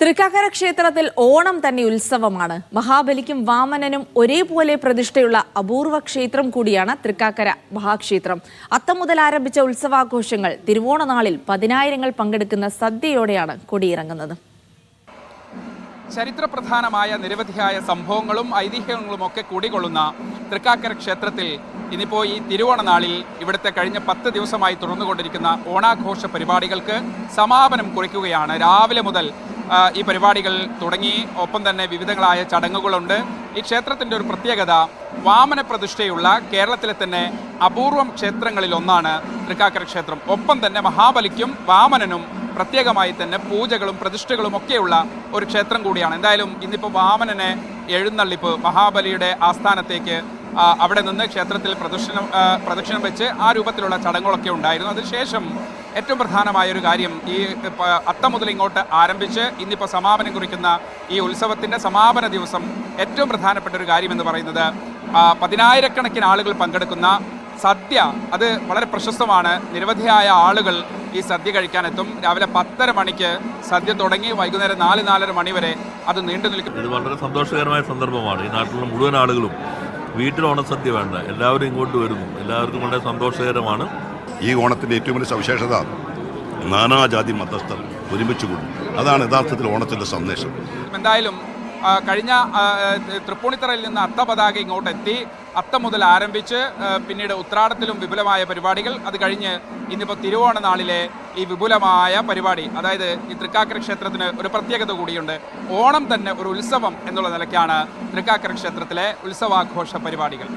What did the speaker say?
തൃക്കാക്കര ക്ഷേത്രത്തിൽ ഓണം തന്നെ ഉത്സവമാണ്. മഹാബലിക്കും വാമനനും ഒരേപോലെ പ്രതിഷ്ഠയുള്ള അപൂർവ ക്ഷേത്രം കൂടിയാണ് തൃക്കാക്കര മഹാക്ഷേത്രം. അത്തം മുതൽ ആരംഭിച്ച ഉത്സവാഘോഷങ്ങൾ തിരുവോണനാളിൽ പതിനായിരങ്ങൾ പങ്കെടുക്കുന്ന സദ്യയോടെയാണ് കൊടിയിറങ്ങുന്നത്. ചരിത്രപ്രധാനമായ നിരവധിയായ സംഭവങ്ങളും ഐതിഹ്യങ്ങളും ഒക്കെ കൂടികൊള്ളുന്ന തൃക്കാക്കര ക്ഷേത്രത്തിൽ ഇനിയിപ്പോൾ ഈ തിരുവോണനാളിൽ ഇവിടുത്തെ കഴിഞ്ഞ 10 ദിവസമായി തുടർന്നുകൊണ്ടിരിക്കുന്ന ഓണാഘോഷ പരിപാടികൾക്ക് സമാപനം കുറിക്കുകയാണ്. രാവിലെ മുതൽ ഈ പരിപാടികൾ തുടങ്ങി. ഒപ്പം തന്നെ വിവിധങ്ങളായ ചടങ്ങുകളുണ്ട്. ഈ ക്ഷേത്രത്തിൻ്റെ ഒരു പ്രത്യേകത, വാമന പ്രതിഷ്ഠയുള്ള കേരളത്തിലെ തന്നെ അപൂർവം ക്ഷേത്രങ്ങളിൽ ഒന്നാണ് തൃക്കാക്കര ക്ഷേത്രം. ഒപ്പം തന്നെ മഹാബലിക്കും വാമനനും പ്രത്യേകമായി തന്നെ പൂജകളും പ്രതിഷ്ഠകളും ഒക്കെയുള്ള ഒരു ക്ഷേത്രം കൂടിയാണ്. എന്തായാലും ഇന്നിപ്പോൾ വാമനനെ എഴുന്നള്ളിപ്പ് മഹാബലിയുടെ ആസ്ഥാനത്തേക്ക് അവിടെ നിന്ന് ക്ഷേത്രത്തിൽ പ്രദക്ഷിണം വെച്ച് ആ രൂപത്തിലുള്ള ചടങ്ങുകളൊക്കെ ഉണ്ടായിരുന്നു. അതിനുശേഷം ഏറ്റവും പ്രധാനമായ ഒരു കാര്യം, ഈ അത്തം മുതൽ ഇങ്ങോട്ട് ആരംഭിച്ച് ഇന്നിപ്പോൾ സമാപനം കുറിക്കുന്ന ഈ ഉത്സവത്തിൻ്റെ സമാപന ദിവസം ഏറ്റവും പ്രധാനപ്പെട്ട ഒരു കാര്യം എന്ന് പറയുന്നത് 10,000-കണക്കിന് ആളുകൾ പങ്കെടുക്കുന്ന സദ്യ. അത് വളരെ പ്രശസ്തമാണ്. നിരവധിയായ ആളുകൾ ഈ സദ്യ കഴിക്കാനെത്തും. രാവിലെ 10:30 മണിക്ക് സദ്യ തുടങ്ങി വൈകുന്നേരം 4-4:30 മണി വരെ അത് നീണ്ടു നിൽക്കും. ഇത് വളരെ സന്തോഷകരമായ സന്ദർഭമാണ്. ഈ നാട്ടിലുള്ള മുഴുവൻ ആളുകളും വീട്ടിൽ ഓണസദ്യ വേണ്ട, എല്ലാവരും ഇങ്ങോട്ട് വരുന്നു. എല്ലാവർക്കും വളരെ സന്തോഷകരമാണ്. ഈ ഓണത്തിൻ്റെ ഏറ്റവും വലിയ സവിശേഷത നാനാജാതി മതസ്ഥർ ഒരുമിച്ച് കൂടും. അതാണ് യഥാർത്ഥത്തിൽ ഓണത്തിൻ്റെ സന്ദേശം. എന്തായാലും കഴിഞ്ഞ തൃപ്പൂണിത്തറയിൽ നിന്ന് അത്തപതാക ഇങ്ങോട്ട് എത്തി. അത്തം മുതൽ ആരംഭിച്ച് പിന്നീട് ഉത്രാടത്തിലും വിപുലമായ പരിപാടികൾ. അത് കഴിഞ്ഞ് ഇന്നിപ്പോൾ തിരുവോണ നാളിലെ ഈ വിപുലമായ പരിപാടി, അതായത് ഈ തൃക്കാക്കര ക്ഷേത്രത്തിന് ഒരു പ്രത്യേകത കൂടിയുണ്ട്. ഓണം തന്നെ ഒരു ഉത്സവം എന്നുള്ള നിലയ്ക്കാണ് തൃക്കാക്കര ക്ഷേത്രത്തിലെ ഉത്സവാഘോഷ പരിപാടികൾ.